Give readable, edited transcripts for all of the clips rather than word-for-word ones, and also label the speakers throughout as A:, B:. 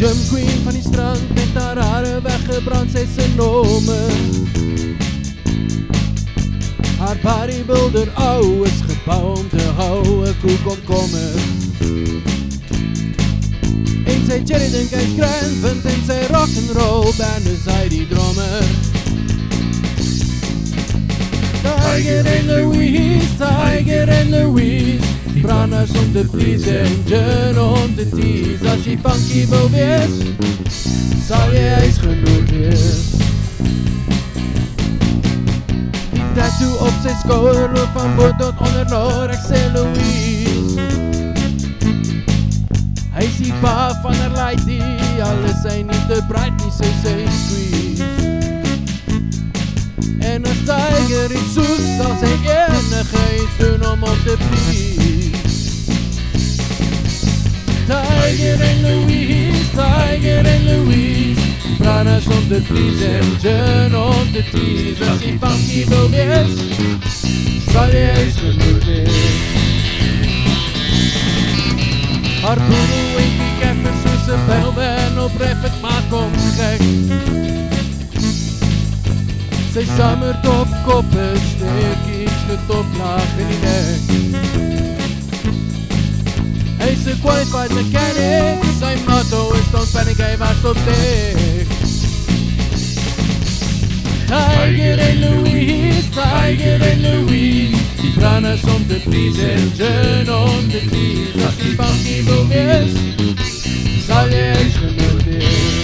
A: Gym queen van die strand met haar hare weggebrand, sy se nomme. Haar bodybuilder ou is gebou om te hou 'n koe komkommer. En sy Jerry dink hy's grand, vind en sy rock'n'roll band is hy die drummer. Tiger and Louise, Tiger and Louise, branders om te please en gin om te tease. As jy funky wil wees, sal jy huis genoeg wees. Die tattoo op sy skouer loop van bo tot onder noor, ek sê Louise. Hy is die pa van haar lady, al is hy nie te bright nie, sy squeeze. En as Tiger iets soek, sal sy enige iets doen om te please. Tiger and Louise, Tiger and Louise, branders om te please en gin om te tease. As jy funky wil wees, sal jy huis genoeg wees. Haar poedel en die keffer soos 'n pijlwen op ref, het maak hom gek. Sy samertop kop is sterk, iets getop laag in die nek. Hy is 'n qualified mechanic, sy motto is don't panic, hy was op dek. Tiger and Louise, Tiger and Louise, die branders om te please en gin om te tease. As die funky wil wees, sal jy huis genoeg wees.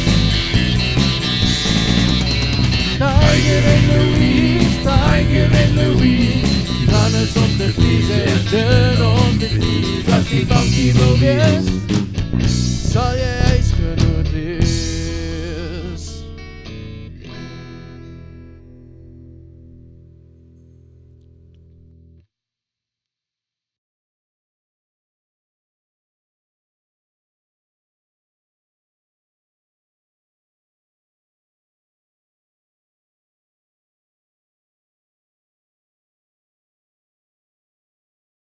A: Tiger and Louise, Tiger and Louise, branders om te please en gin om te tease. As die funky wil wees, sal jy